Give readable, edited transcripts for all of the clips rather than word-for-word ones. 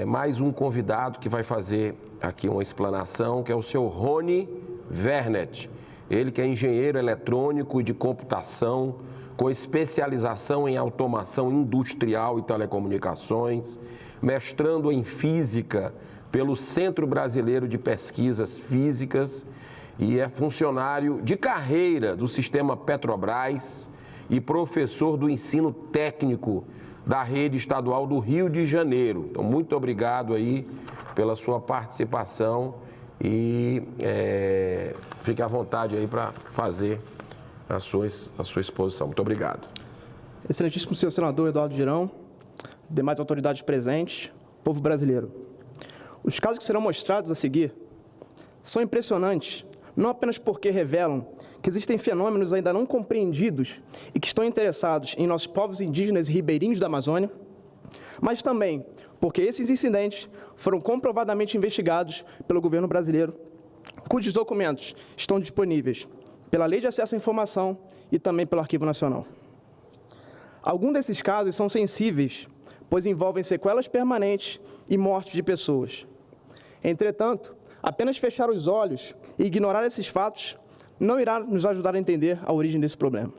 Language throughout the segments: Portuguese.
mais um convidado que vai fazer aqui uma explanação, que é o seu Rony Vernet. Ele que é engenheiro eletrônico e de computação, com especialização em automação industrial e telecomunicações, mestrando em física pelo Centro Brasileiro de Pesquisas Físicas e é funcionário de carreira do sistema Petrobras e professor do ensino técnico da rede estadual do Rio de Janeiro. Então, muito obrigado aí pela sua participação e fique à vontade aí para fazer a sua exposição. Muito obrigado. Excelentíssimo senhor senador Eduardo Girão, demais autoridades presentes, povo brasileiro. Os casos que serão mostrados a seguir são impressionantes, não apenas porque revelam que existem fenômenos ainda não compreendidos e que estão interessados em nossos povos indígenas e ribeirinhos da Amazônia, mas também porque esses incidentes foram comprovadamente investigados pelo governo brasileiro, cujos documentos estão disponíveis pela Lei de Acesso à Informação e também pelo Arquivo Nacional. Alguns desses casos são sensíveis, pois envolvem sequelas permanentes e mortes de pessoas. Entretanto, apenas fechar os olhos e ignorar esses fatos não irá nos ajudar a entender a origem desse problema.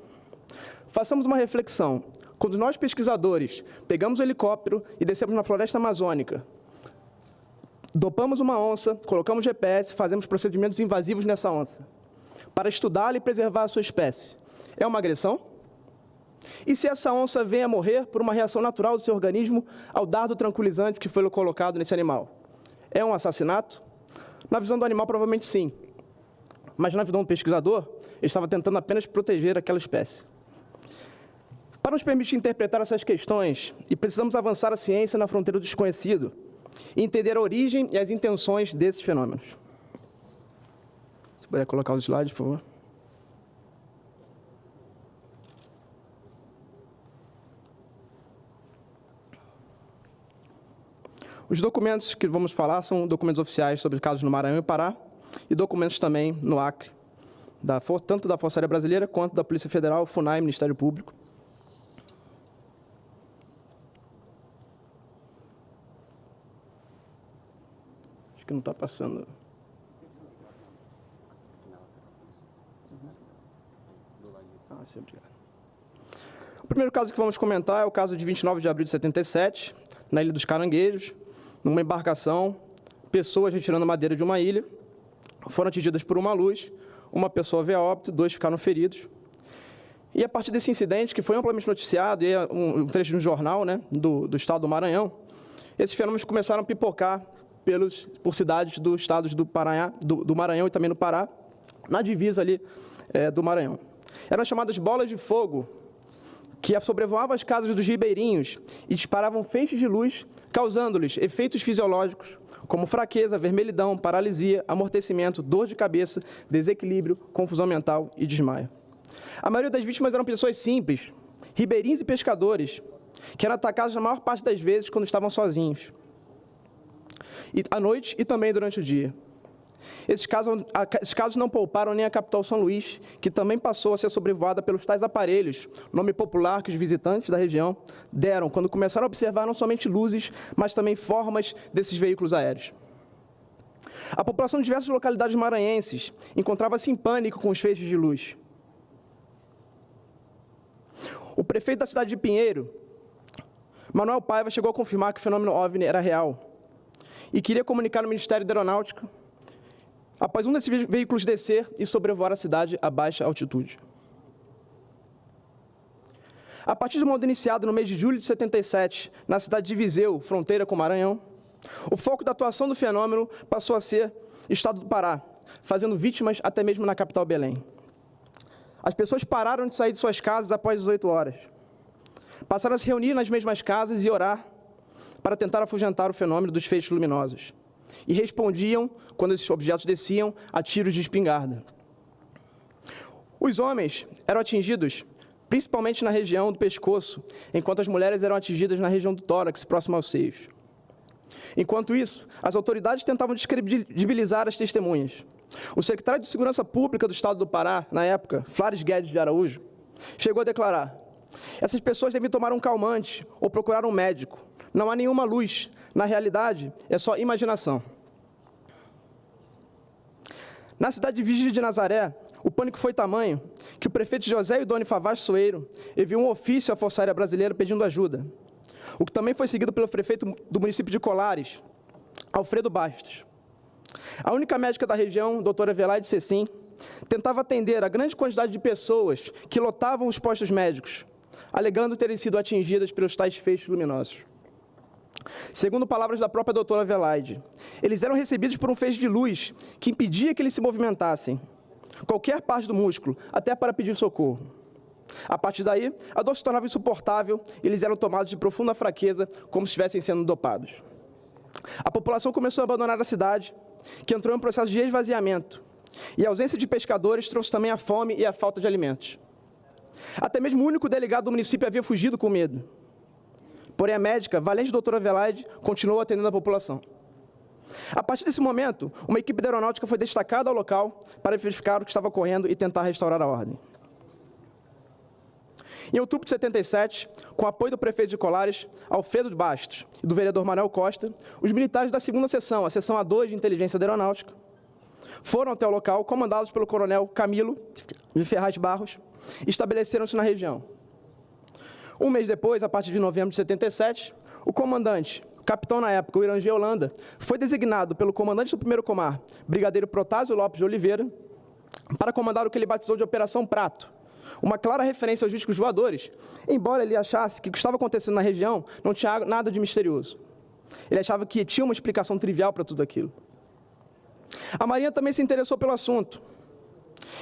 Façamos uma reflexão. Quando nós, pesquisadores, pegamos o helicóptero e descemos na floresta amazônica, dopamos uma onça, colocamos GPS, fazemos procedimentos invasivos nessa onça, para estudá-la e preservar a sua espécie, é uma agressão? E se essa onça vem a morrer por uma reação natural do seu organismo ao dardo tranquilizante que foi colocado nesse animal, é um assassinato? Na visão do animal, provavelmente sim. Mas na visão do pesquisador, ele estava tentando apenas proteger aquela espécie. Para nos permitir interpretar essas questões, e precisamos avançar a ciência na fronteira do desconhecido e entender a origem e as intenções desses fenômenos. Se puder colocar os slides, por favor. Os documentos que vamos falar são documentos oficiais sobre casos no Maranhão e Pará e documentos também no Acre, tanto da Força Aérea Brasileira quanto da Polícia Federal, FUNAI, Ministério Público. Acho que não está passando. Sim, obrigado. O primeiro caso que vamos comentar é o caso de 29 de abril de 77, na Ilha dos Caranguejos, numa embarcação, pessoas retirando madeira de uma ilha, foram atingidas por uma luz, uma pessoa veio a óbito, 2 ficaram feridos. E a partir desse incidente, que foi amplamente noticiado, e é um trecho de um jornal, né, do estado do Maranhão, esses fenômenos começaram a pipocar por cidades dos estados do Maranhão e também no Pará, na divisa ali do Maranhão. Eram chamadas bolas de fogo, que sobrevoavam as casas dos ribeirinhos e disparavam feixes de luz, causando-lhes efeitos fisiológicos, como fraqueza, vermelhidão, paralisia, amortecimento, dor de cabeça, desequilíbrio, confusão mental e desmaio. A maioria das vítimas eram pessoas simples, ribeirinhos e pescadores, que eram atacados na maior parte das vezes quando estavam sozinhos, à noite e também durante o dia. Esses casos não pouparam nem a capital São Luís, que também passou a ser sobrevoada pelos tais aparelhos, nome popular que os visitantes da região deram, quando começaram a observar não somente luzes, mas também formas desses veículos aéreos. A população de diversas localidades maranhenses encontrava-se em pânico com os feixes de luz. O prefeito da cidade de Pinheiro, Manuel Paiva, chegou a confirmar que o fenômeno OVNI era real e queria comunicar ao Ministério da Aeronáutica após um desses veículos descer e sobrevoar a cidade a baixa altitude. A partir do modo iniciado no mês de julho de 77, na cidade de Viseu, fronteira com o Maranhão, o foco da atuação do fenômeno passou a ser o estado do Pará, fazendo vítimas até mesmo na capital Belém. As pessoas pararam de sair de suas casas após 18 horas. Passaram a se reunir nas mesmas casas e orar para tentar afugentar o fenômeno dos feixes luminosos. E respondiam, quando esses objetos desciam, a tiros de espingarda. Os homens eram atingidos principalmente na região do pescoço, enquanto as mulheres eram atingidas na região do tórax, próximo aos seios. Enquanto isso, as autoridades tentavam descredibilizar as testemunhas. O secretário de Segurança Pública do Estado do Pará, na época, Flávio Guedes de Araújo, chegou a declarar: essas pessoas devem tomar um calmante ou procurar um médico. Não há nenhuma luz, Na realidade, é só imaginação. Na cidade de Virgílio de Nazaré, o pânico foi tamanho que o prefeito José Idônio Favaz Soeiro enviou um ofício à Força Aérea Brasileira pedindo ajuda, o que também foi seguido pelo prefeito do município de Colares, Alfredo Bastos. A única médica da região, doutora Velaide Cecim, tentava atender a grande quantidade de pessoas que lotavam os postos médicos, alegando terem sido atingidas pelos tais feixes luminosos. Segundo palavras da própria doutora Velaide, eles eram recebidos por um feixe de luz que impedia que eles se movimentassem, qualquer parte do músculo, até para pedir socorro. A partir daí, a dor se tornava insuportável e eles eram tomados de profunda fraqueza, como se estivessem sendo dopados. A população começou a abandonar a cidade, que entrou em um processo de esvaziamento, e a ausência de pescadores trouxe também a fome e a falta de alimentos. Até mesmo o único delegado do município havia fugido com medo. Porém, a médica, valente doutora Velaide, continuou atendendo a população. A partir desse momento, uma equipe da aeronáutica foi destacada ao local para verificar o que estava ocorrendo e tentar restaurar a ordem. Em outubro de 77, com o apoio do prefeito de Colares, Alfredo Bastos, e do vereador Manuel Costa, os militares da segunda seção, a seção A2 de Inteligência da Aeronáutica, foram até o local, comandados pelo coronel Camilo de Ferraz Barros, e estabeleceram-se na região. Um mês depois, a partir de novembro de 77, o comandante, capitão na época, o Irangê Holanda, foi designado pelo comandante do 1º Comar, brigadeiro Protásio Lopes de Oliveira, para comandar o que ele batizou de Operação Prato, uma clara referência aos discos voadores, embora ele achasse que o que estava acontecendo na região não tinha nada de misterioso. Ele achava que tinha uma explicação trivial para tudo aquilo. A Marinha também se interessou pelo assunto,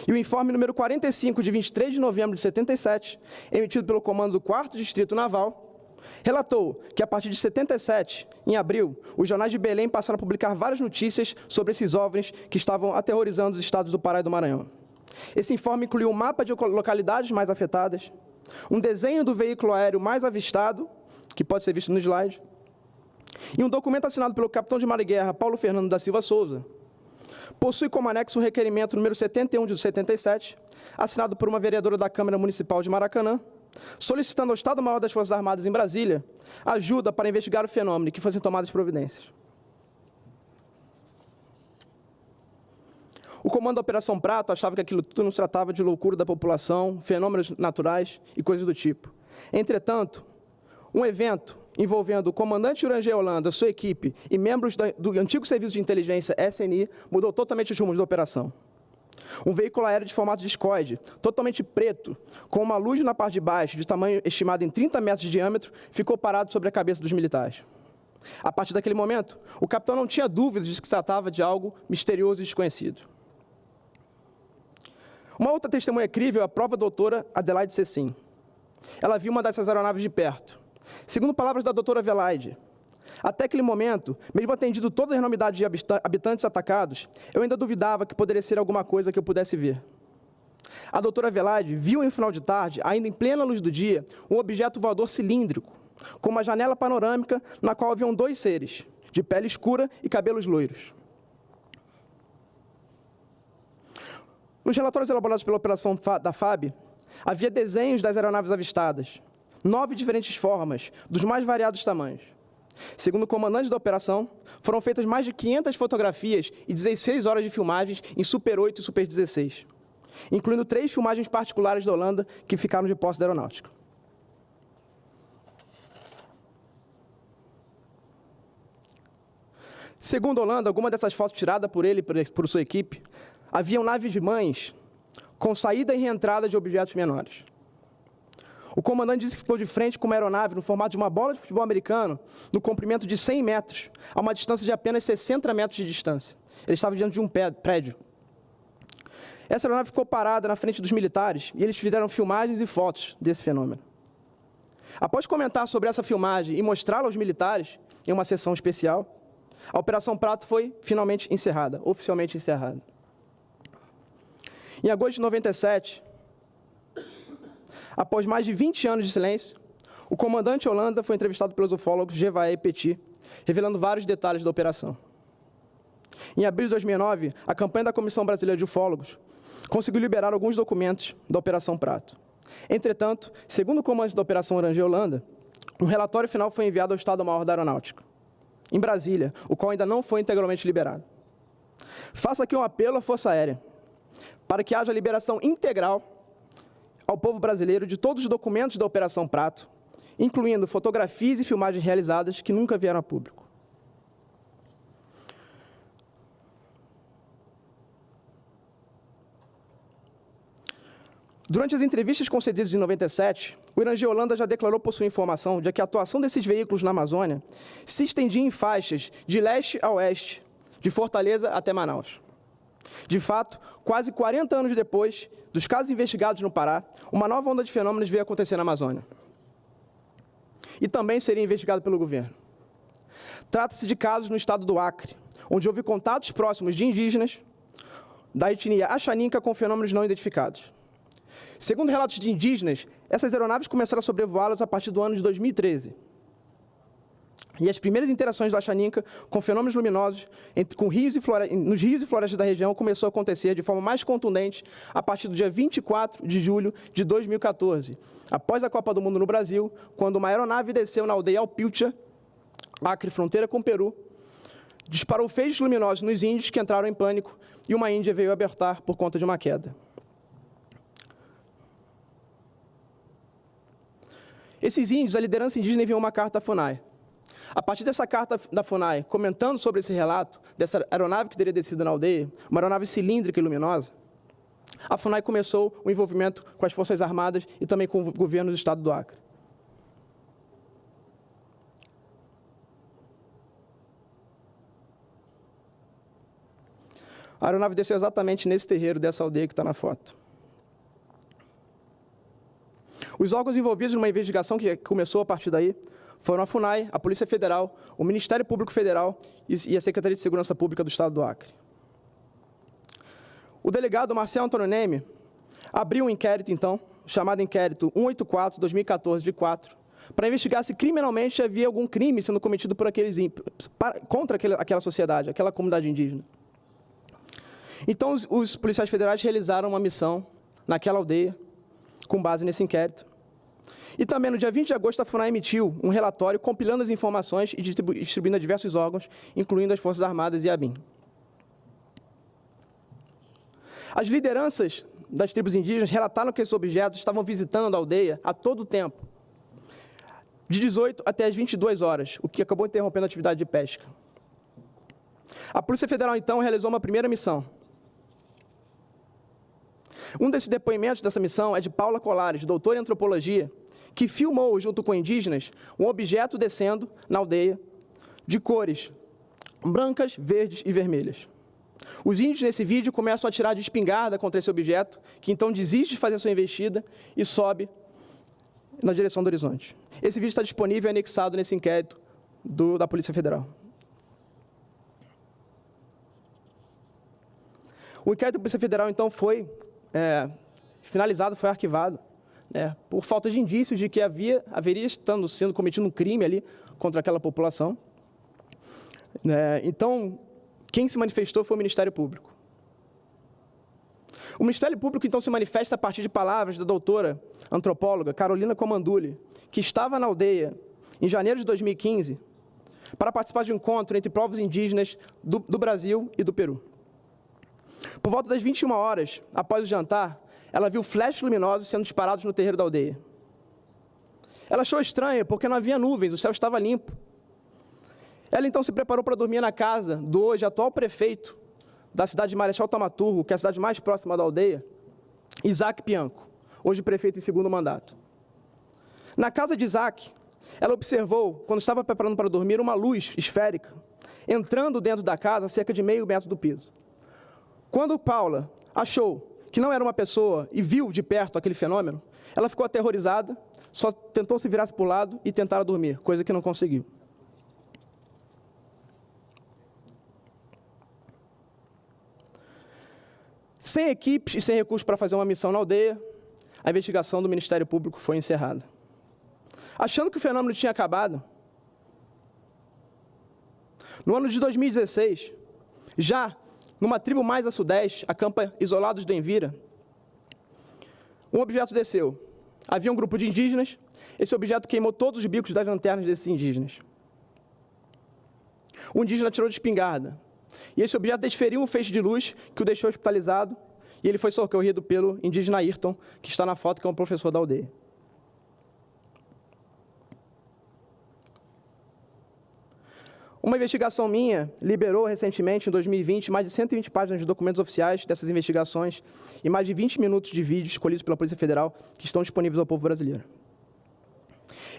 e o informe número 45, de 23 de novembro de 77, emitido pelo comando do 4º Distrito Naval, relatou que, a partir de 77, em abril, os jornais de Belém passaram a publicar várias notícias sobre esses OVNIs que estavam aterrorizando os estados do Pará e do Maranhão. Esse informe incluiu um mapa de localidades mais afetadas, um desenho do veículo aéreo mais avistado, que pode ser visto no slide, e um documento assinado pelo capitão de mar e guerra Paulo Fernando da Silva Souza. Possui como anexo o requerimento número 71 de 77, assinado por uma vereadora da Câmara Municipal de Maracanã, solicitando ao Estado-Maior das Forças Armadas em Brasília ajuda para investigar o fenômeno e que fossem tomadas providências. O comando da Operação Prato achava que aquilo tudo não se tratava de loucura da população, fenômenos naturais e coisas do tipo. Entretanto, um evento envolvendo o comandante Irangê Holanda, sua equipe e membros do antigo Serviço de Inteligência SNI mudou totalmente os rumos da operação. Um veículo aéreo de formato discoide, totalmente preto, com uma luz na parte de baixo, de tamanho estimado em 30 metros de diâmetro, ficou parado sobre a cabeça dos militares. A partir daquele momento, o capitão não tinha dúvidas de que se tratava de algo misterioso e desconhecido. Uma outra testemunha crível é a própria doutora Adelaide Cecim. Ela viu uma dessas aeronaves de perto. Segundo palavras da doutora Velaide, até aquele momento, mesmo atendido toda a enormidade de habitantes atacados, eu ainda duvidava que poderia ser alguma coisa que eu pudesse ver. A doutora Velaide viu em final de tarde, ainda em plena luz do dia, um objeto voador cilíndrico, com uma janela panorâmica na qual haviam 2 seres, de pele escura e cabelos loiros. Nos relatórios elaborados pela operação da FAB, havia desenhos das aeronaves avistadas, 9 diferentes formas, dos mais variados tamanhos. Segundo o comandante da operação, foram feitas mais de 500 fotografias e 16 horas de filmagens em Super 8 e Super 16, incluindo 3 filmagens particulares da Holanda que ficaram de posse da aeronáutica. Segundo Holanda, alguma dessas fotos tiradas por ele e por sua equipe, haviam naves mães com saída e reentrada de objetos menores. O comandante disse que ficou de frente com uma aeronave no formato de uma bola de futebol americano, no comprimento de 100 metros, a uma distância de apenas 60 metros de distância. Ele estava diante de um prédio. Essa aeronave ficou parada na frente dos militares e eles fizeram filmagens e fotos desse fenômeno. Após comentar sobre essa filmagem e mostrá-la aos militares, em uma sessão especial, a Operação Prato foi finalmente encerrada, oficialmente encerrada. Em agosto de 97, após mais de 20 anos de silêncio, o comandante Holanda foi entrevistado pelos ufólogos Gevaé e Petit, revelando vários detalhes da operação. Em abril de 2009, a campanha da Comissão Brasileira de Ufólogos conseguiu liberar alguns documentos da Operação Prato. Entretanto, segundo o comandante da Operação Irangê Holanda, um relatório final foi enviado ao Estado-Maior da Aeronáutica. em Brasília, o qual ainda não foi integralmente liberado. Faço aqui um apelo à Força Aérea para que haja liberação integral ao povo brasileiro de todos os documentos da Operação Prato, incluindo fotografias e filmagens realizadas que nunca vieram a público. Durante as entrevistas concedidas em 97, o Irangê Holanda já declarou possuir informação de que a atuação desses veículos na Amazônia se estendia em faixas de leste a oeste, de Fortaleza até Manaus. De fato, quase 40 anos depois dos casos investigados no Pará, uma nova onda de fenômenos veio acontecer na Amazônia. E também seria investigado pelo governo. Trata-se de casos no estado do Acre, onde houve contatos próximos de indígenas da etnia Axaninca com fenômenos não identificados. Segundo relatos de indígenas, essas aeronaves começaram a sobrevoá-los a partir do ano de 2013. E as primeiras interações do Axaninca com fenômenos luminosos nos rios e florestas da região começou a acontecer de forma mais contundente a partir do dia 24 de julho de 2014, após a Copa do Mundo no Brasil, quando uma aeronave desceu na aldeia Alpiltia, Acre, fronteira com o Peru, disparou feixes luminosos nos índios que entraram em pânico e uma índia veio abertar por conta de uma queda. Esses índios, a liderança indígena enviou uma carta à FUNAI. A partir dessa carta da FUNAI, comentando sobre esse relato, dessa aeronave que teria descido na aldeia, uma aeronave cilíndrica e luminosa, a FUNAI começou o envolvimento com as Forças Armadas e também com o governo do estado do Acre. A aeronave desceu exatamente nesse terreiro dessa aldeia que está na foto. Os órgãos envolvidos numa investigação que começou a partir daí foram a FUNAI, a Polícia Federal, o Ministério Público Federal e a Secretaria de Segurança Pública do Estado do Acre. O delegado Marcelo Antônio Neme abriu um inquérito, então, chamado Inquérito 184-2014-4, para investigar se criminalmente havia algum crime sendo cometido por contra aquela sociedade, aquela comunidade indígena. Então, os policiais federais realizaram uma missão naquela aldeia, com base nesse inquérito. E também, no dia 20 de agosto, a FUNAI emitiu um relatório compilando as informações e distribuindo a diversos órgãos, incluindo as Forças Armadas e a ABIN. As lideranças das tribos indígenas relataram que esses objetos estavam visitando a aldeia a todo tempo, de 18 até as 22 horas, o que acabou interrompendo a atividade de pesca. A Polícia Federal, então, realizou uma primeira missão. Um desses depoimentos dessa missão é de Paula Colares, doutora em antropologia, que filmou, junto com indígenas, um objeto descendo na aldeia de cores brancas, verdes e vermelhas. Os índios, nesse vídeo, começam a atirar de espingarda contra esse objeto, que então desiste de fazer sua investida e sobe na direção do horizonte. Esse vídeo está disponível e anexado nesse inquérito da Polícia Federal. O inquérito da Polícia Federal, então, foi finalizado, foi arquivado, por falta de indícios de que haveria sendo cometido um crime ali contra aquela população. Então, quem se manifestou foi o Ministério Público. O Ministério Público, então, se manifesta a partir de palavras da doutora antropóloga Carolina Comandulli, que estava na aldeia em janeiro de 2015 para participar de um encontro entre povos indígenas do Brasil e do Peru. Por volta das 21 horas, após o jantar, ela viu flashes luminosos sendo disparados no terreiro da aldeia. Ela achou estranho, porque não havia nuvens, o céu estava limpo. Ela, então, se preparou para dormir na casa do hoje atual prefeito da cidade de Marechal Tamaturgo, que é a cidade mais próxima da aldeia, Isaac Pianco, hoje prefeito em segundo mandato. Na casa de Isaac, ela observou, quando estava preparando para dormir, uma luz esférica, entrando dentro da casa a cerca de meio metro do piso. Quando Paula achou que não era uma pessoa e viu de perto aquele fenômeno, ela ficou aterrorizada, só tentou se virar para o lado e tentar dormir, coisa que não conseguiu. Sem equipes e sem recursos para fazer uma missão na aldeia, a investigação do Ministério Público foi encerrada. Achando que o fenômeno tinha acabado, no ano de 2016, já numa tribo mais a sudeste, a campa Isolados do Envira, um objeto desceu. Havia um grupo de indígenas, esse objeto queimou todos os bicos das lanternas desses indígenas. o indígena atirou de espingarda. E esse objeto desferiu um feixe de luz que o deixou hospitalizado e ele foi socorrido pelo indígena Ayrton, que está na foto, que é um professor da aldeia. Uma investigação minha liberou recentemente, em 2020, mais de 120 páginas de documentos oficiais dessas investigações e mais de 20 minutos de vídeos escolhidos pela Polícia Federal que estão disponíveis ao povo brasileiro.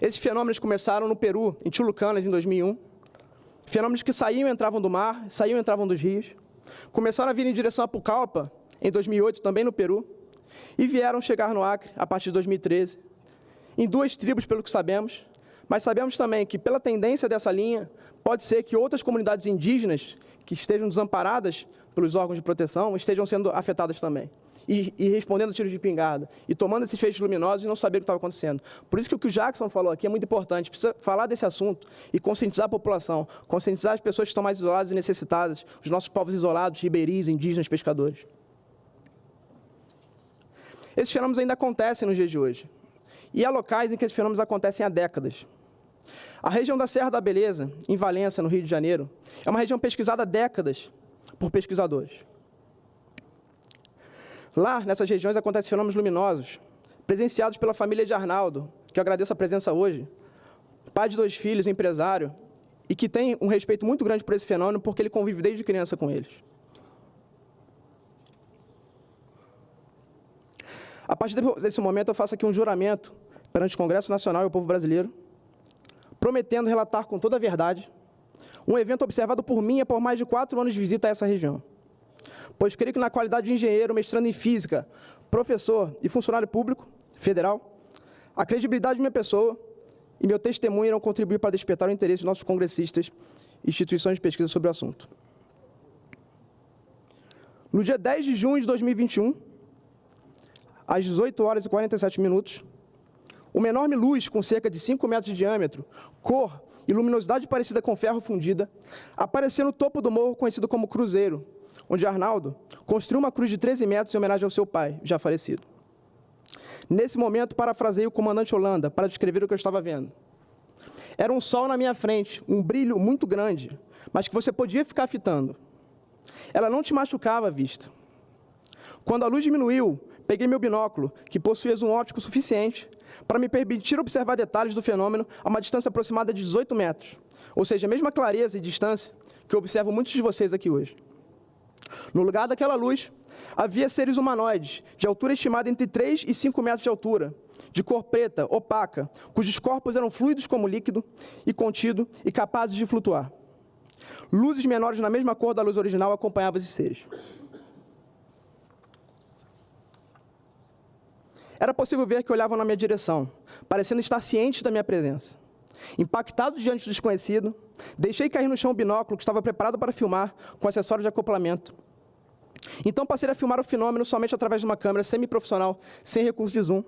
Esses fenômenos começaram no Peru, em Chulucanas, em 2001. Fenômenos que saíam e entravam do mar, saíam e entravam dos rios. Começaram a vir em direção a Pucallpa, em 2008, também no Peru. E vieram chegar no Acre, a partir de 2013, em 2 tribos, pelo que sabemos. Mas sabemos também que, pela tendência dessa linha, pode ser que outras comunidades indígenas que estejam desamparadas pelos órgãos de proteção estejam sendo afetadas também. E respondendo tiros de espingarda, e tomando esses feixes luminosos e não saber o que estava acontecendo. Por isso que o que o Jackson falou aqui é muito importante. Precisa falar desse assunto e conscientizar a população, conscientizar as pessoas que estão mais isoladas e necessitadas, os nossos povos isolados, ribeirinhos, indígenas, pescadores. Esses fenômenos ainda acontecem nos dias de hoje. E há locais em que esses fenômenos acontecem há décadas. A região da Serra da Beleza, em Valença, no Rio de Janeiro, é uma região pesquisada há décadas por pesquisadores. Lá, nessas regiões, acontecem fenômenos luminosos, presenciados pela família de Arnaldo, que eu agradeço a presença hoje, pai de 2 filhos, empresário, e que tem um respeito muito grande por esse fenômeno, porque ele convive desde criança com eles. A partir desse momento, eu faço aqui um juramento perante o Congresso Nacional e o povo brasileiro, prometendo relatar com toda a verdade um evento observado por mim por mais de 4 anos de visita a essa região. Pois creio que na qualidade de engenheiro, mestrando em física, professor e funcionário público federal, a credibilidade de minha pessoa e meu testemunho irão contribuir para despertar o interesse de nossos congressistas e instituições de pesquisa sobre o assunto. No dia 10 de junho de 2021, às 18h47, uma enorme luz com cerca de 5 metros de diâmetro, cor e luminosidade parecida com ferro fundida, apareceu no topo do morro conhecido como Cruzeiro, onde Arnaldo construiu uma cruz de 13 metros em homenagem ao seu pai, já falecido. Nesse momento, parafrasei o comandante Holanda para descrever o que eu estava vendo. Era um sol na minha frente, um brilho muito grande, mas que você podia ficar fitando. Ela não te machucava a vista. Quando a luz diminuiu, peguei meu binóculo, que possuía zoom óptico suficiente, para me permitir observar detalhes do fenômeno a uma distância aproximada de 18 metros, ou seja, a mesma clareza e distância que eu observo muitos de vocês aqui hoje. No lugar daquela luz, havia seres humanoides, de altura estimada entre 3 e 5 metros de altura, de cor preta, opaca, cujos corpos eram fluidos como líquido e contido e capazes de flutuar. Luzes menores na mesma cor da luz original acompanhavam esses seres. Era possível ver que olhavam na minha direção, parecendo estar cientes da minha presença. Impactado diante do desconhecido, deixei cair no chão o binóculo que estava preparado para filmar com acessório de acoplamento. Então passei a filmar o fenômeno somente através de uma câmera semiprofissional, sem recurso de zoom.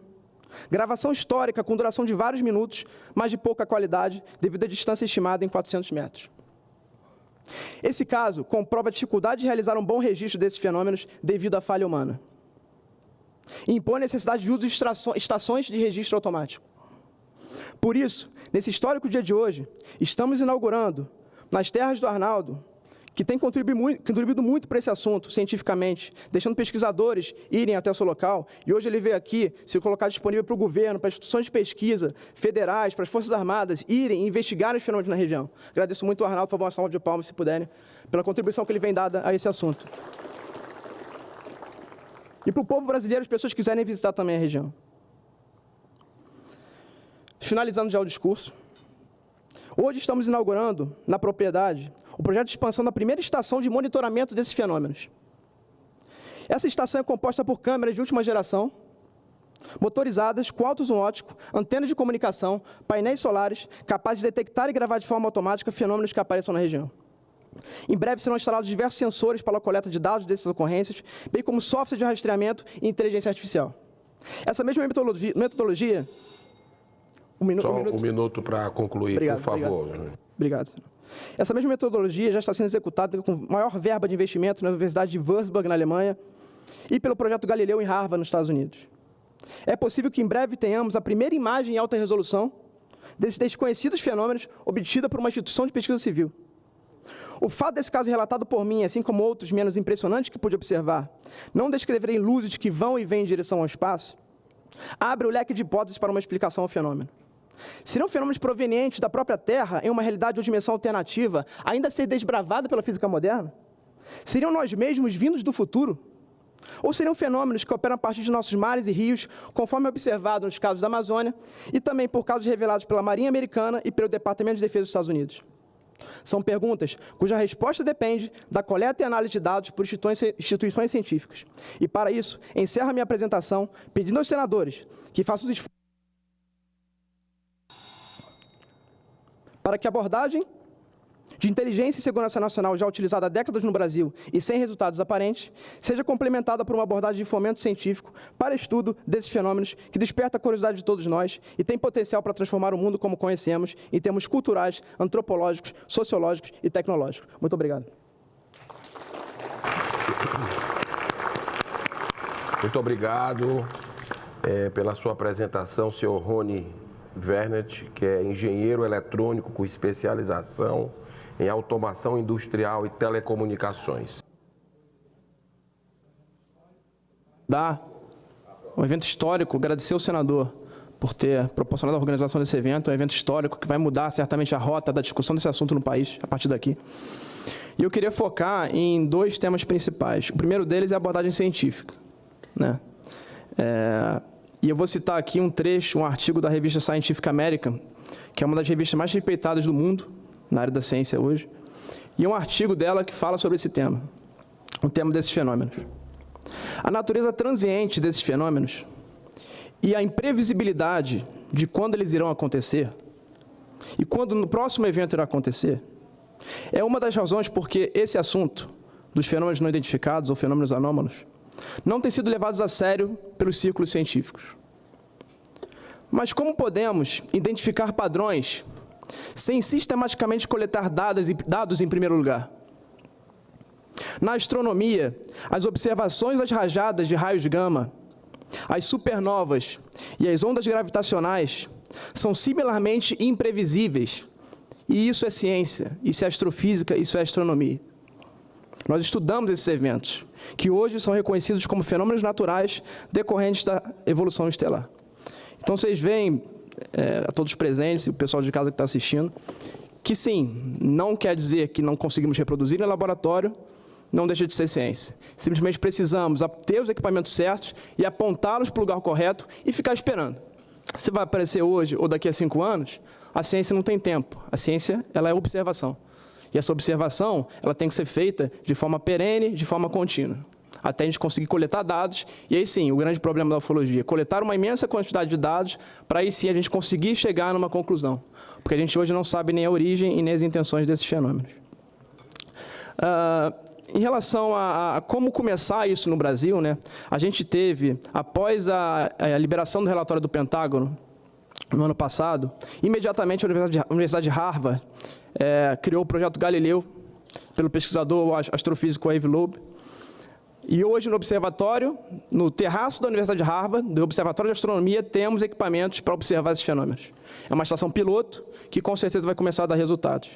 Gravação histórica com duração de vários minutos, mas de pouca qualidade, devido à distância estimada em 400 metros. Esse caso comprova a dificuldade de realizar um bom registro desses fenômenos devido à falha humana. E impõe a necessidade de uso de estações de registro automático. Por isso, nesse histórico dia de hoje, estamos inaugurando, nas terras do Arnaldo, que tem contribuído muito para esse assunto, cientificamente, deixando pesquisadores irem até o seu local, e hoje ele veio aqui se colocar disponível para o governo, para as instituições de pesquisa federais, para as Forças Armadas, irem e investigarem os fenômenos na região. Agradeço muito ao Arnaldo, por favor, uma salva de palmas, se puderem, pela contribuição que ele vem dada a esse assunto. E para o povo brasileiro, as pessoas que quiserem visitar também a região. Finalizando já o discurso, hoje estamos inaugurando, na propriedade, o projeto de expansão da primeira estação de monitoramento desses fenômenos. Essa estação é composta por câmeras de última geração, motorizadas, com alto zoom óptico, antenas de comunicação, painéis solares, capazes de detectar e gravar de forma automática fenômenos que apareçam na região. Em breve serão instalados diversos sensores para a coleta de dados dessas ocorrências, bem como software de rastreamento e inteligência artificial. Essa mesma metodologia... Um minuto para concluir, obrigado, por favor. Obrigado. Essa mesma metodologia já está sendo executada com maior verba de investimento na Universidade de Würzburg, na Alemanha, e pelo projeto Galileu em Harvard, nos Estados Unidos. É possível que em breve tenhamos a primeira imagem em alta resolução desses desconhecidos fenômenos obtida por uma instituição de pesquisa civil. O fato desse caso relatado por mim, assim como outros menos impressionantes que pude observar, não descreverem luzes que vão e vêm em direção ao espaço, abre o leque de hipóteses para uma explicação ao fenômeno. Seriam fenômenos provenientes da própria Terra em uma realidade ou dimensão alternativa, ainda a ser desbravada pela física moderna? Seriam nós mesmos vindos do futuro? Ou seriam fenômenos que operam a partir de nossos mares e rios, conforme observado nos casos da Amazônia, e também por casos revelados pela Marinha Americana e pelo Departamento de Defesa dos Estados Unidos? São perguntas cuja resposta depende da coleta e análise de dados por instituições científicas. E, para isso, encerro a minha apresentação pedindo aos senadores que façam os esforços para que a abordagem de inteligência e segurança nacional já utilizada há décadas no Brasil e sem resultados aparentes, seja complementada por uma abordagem de fomento científico para estudo desses fenômenos que desperta a curiosidade de todos nós e tem potencial para transformar o mundo como conhecemos em termos culturais, antropológicos, sociológicos e tecnológicos. Muito obrigado. Muito obrigado pela sua apresentação, senhor Rony Vernet, que é engenheiro eletrônico com especialização em automação industrial e telecomunicações. Um evento histórico, agradecer ao senador por ter proporcionado a organização desse evento, um evento histórico que vai mudar certamente a rota da discussão desse assunto no país, a partir daqui. E eu queria focar em dois temas principais. O primeiro deles é a abordagem científica, né? E eu vou citar aqui um trecho, um artigo da revista Scientific American, que é uma das revistas mais respeitadas do mundo, na área da ciência hoje, e um artigo dela que fala sobre esse tema, o tema desses fenômenos. A natureza transiente desses fenômenos e a imprevisibilidade de quando eles irão acontecer e quando no próximo evento irá acontecer, é uma das razões porque esse assunto dos fenômenos não identificados ou fenômenos anômalos não tem sido levados a sério pelos círculos científicos. Mas como podemos identificar padrões sem sistematicamente coletar dados em primeiro lugar? Na astronomia, as observações das rajadas de raios gama, as supernovas e as ondas gravitacionais são similarmente imprevisíveis. E isso é ciência, isso é astrofísica, isso é astronomia. Nós estudamos esses eventos, que hoje são reconhecidos como fenômenos naturais decorrentes da evolução estelar. Então, vocês veem, a todos os presentes e o pessoal de casa que está assistindo, que sim, não quer dizer que não conseguimos reproduzir em laboratório, não deixa de ser ciência. Simplesmente precisamos ter os equipamentos certos e apontá-los para o lugar correto e ficar esperando. Se vai aparecer hoje ou daqui a 5 anos, a ciência não tem tempo. A ciência, ela é observação. E essa observação, ela tem que ser feita de forma perene, de forma contínua, até a gente conseguir coletar dados. E aí sim, o grande problema da ufologia, coletar uma imensa quantidade de dados para aí sim a gente conseguir chegar numa conclusão. Porque a gente hoje não sabe nem a origem e nem as intenções desses fenômenos. Em relação a como começar isso no Brasil, né, a gente teve, após a liberação do relatório do Pentágono, no ano passado, imediatamente a Universidade de Harvard criou o projeto Galileu, pelo pesquisador astrofísico Avi Loeb. E hoje, no observatório, no terraço da Universidade de Harvard, do Observatório de Astronomia, temos equipamentos para observar esses fenômenos. É uma estação piloto que, com certeza, vai começar a dar resultados.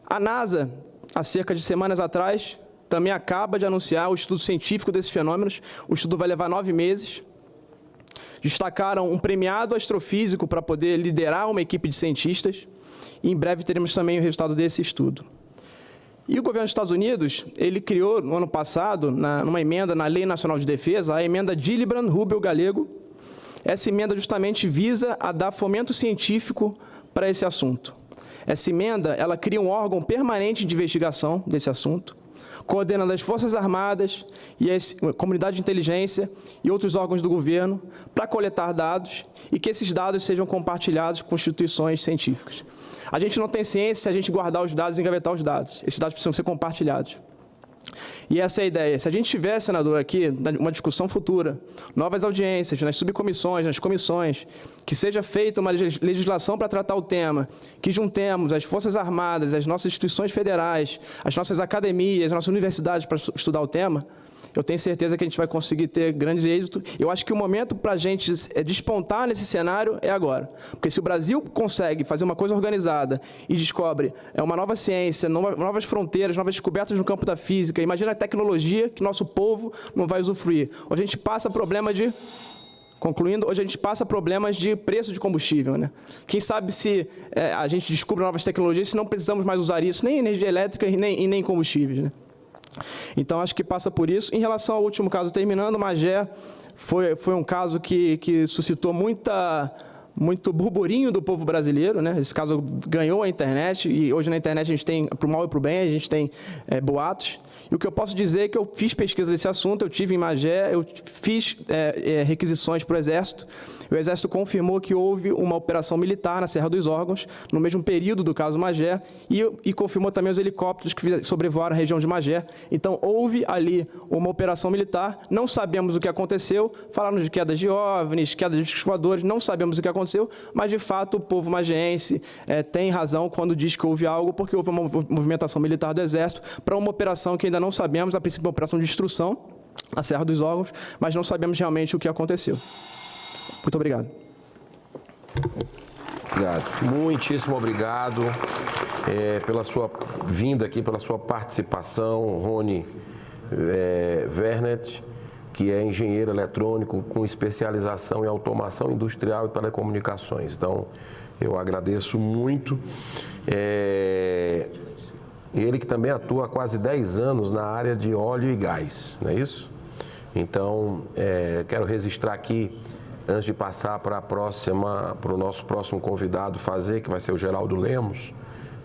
A NASA, há cerca de semanas atrás, também acaba de anunciar o estudo científico desses fenômenos. O estudo vai levar 9 meses. Destacaram um premiado astrofísico para poder liderar uma equipe de cientistas. E em breve teremos também o resultado desse estudo. E o governo dos Estados Unidos, ele criou, no ano passado, numa emenda na Lei Nacional de Defesa, a emenda Gillibrand-Rubio-Galego. Essa emenda justamente visa a dar fomento científico para esse assunto. Essa emenda, ela cria um órgão permanente de investigação desse assunto, coordenando as Forças Armadas e a comunidade de inteligência e outros órgãos do governo para coletar dados e que esses dados sejam compartilhados com instituições científicas. A gente não tem ciência se a gente guardar os dados e engavetar os dados. Esses dados precisam ser compartilhados. E essa é a ideia. Se a gente tiver, senador, aqui, uma discussão futura, novas audiências, nas subcomissões, nas comissões, que seja feita uma legislação para tratar o tema, que juntemos as Forças Armadas, as nossas instituições federais, as nossas academias, as nossas universidades para estudar o tema, eu tenho certeza que a gente vai conseguir ter grande êxito. Eu acho que o momento para a gente despontar nesse cenário é agora. Porque se o Brasil consegue fazer uma coisa organizada e descobre uma nova ciência, novas fronteiras, novas descobertas no campo da física, imagina a tecnologia que nosso povo não vai usufruir. Hoje a gente passa problema de... Concluindo, hoje a gente passa problemas de preço de combustível, né? Quem sabe se a gente descobre novas tecnologias, se não precisamos mais usar isso, nem energia elétrica e nem combustíveis, né? Então, acho que passa por isso. Em relação ao último caso, terminando, Magé foi um caso que suscitou muito burburinho do povo brasileiro, né? Esse caso ganhou a internet, e hoje na internet a gente tem, para o mal e para o bem, a gente tem boatos. E o que eu posso dizer é que eu fiz pesquisa desse assunto, eu tive em Magé, eu fiz requisições para o Exército. O Exército confirmou que houve uma operação militar na Serra dos Órgãos, no mesmo período do caso Magé, e confirmou também os helicópteros que sobrevoaram a região de Magé. Então, houve ali uma operação militar, não sabemos o que aconteceu, falaram de quedas de OVNIs, quedas de discos voadores, não sabemos o que aconteceu, mas, de fato, o povo magiense tem razão quando diz que houve algo, porque houve uma movimentação militar do Exército para uma operação que ainda não sabemos, a princípio, uma operação de destruição na Serra dos Órgãos, mas não sabemos realmente o que aconteceu. Muito obrigado. Obrigado. Muitíssimo obrigado pela sua vinda aqui, pela sua participação, Rony Vernet, que é engenheiro eletrônico com especialização em automação industrial e telecomunicações. Então, eu agradeço muito. Ele que também atua há quase 10 anos na área de óleo e gás, não é isso? Então, quero registrar aqui, antes de passar para o nosso próximo convidado fazer, que vai ser o Geraldo Lemos,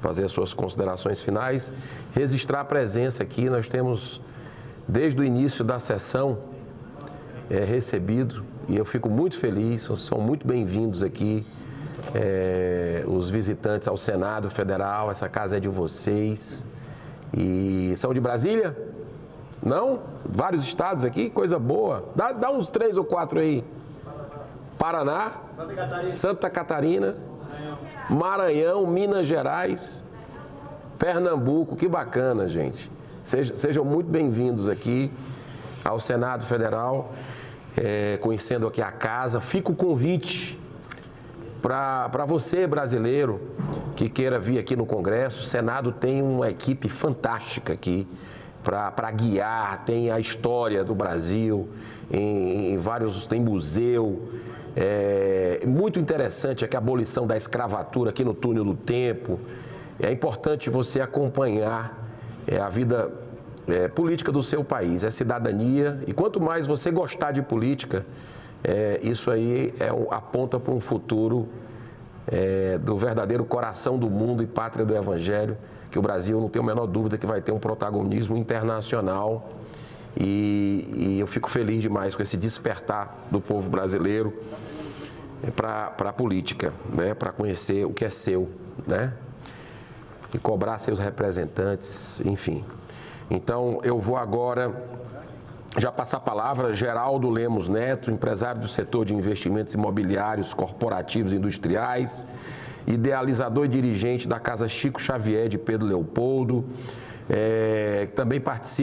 fazer as suas considerações finais, registrar a presença aqui. Nós temos, desde o início da sessão, recebido, e eu fico muito feliz, são muito bem-vindos aqui, os visitantes ao Senado Federal. Essa casa é de vocês. E são de Brasília? Não? Vários estados aqui? Coisa boa. Dá uns 3 ou 4 aí. Paraná, Santa Catarina, Maranhão, Minas Gerais, Pernambuco. Que bacana, gente. Sejam muito bem-vindos aqui ao Senado Federal, conhecendo aqui a casa. Fica o convite para você, brasileiro, que queira vir aqui no Congresso. O Senado tem uma equipe fantástica aqui para guiar, tem a história do Brasil, tem museu. Muito interessante aqui a abolição da escravatura aqui no túnel do tempo. É importante você acompanhar a vida política do seu país, é cidadania, e quanto mais você gostar de política, isso aí aponta para um futuro do verdadeiro coração do mundo e pátria do Evangelho, que o Brasil, não tenho a menor dúvida, que vai ter um protagonismo internacional, e eu fico feliz demais com esse despertar do povo brasileiro para a política, né? Para conhecer o que é seu, né? E cobrar seus representantes, enfim. Então, eu vou agora já passar a palavra a Geraldo Lemos Neto, empresário do setor de investimentos imobiliários, corporativos e industriais, idealizador e dirigente da Casa Chico Xavier de Pedro Leopoldo, também participa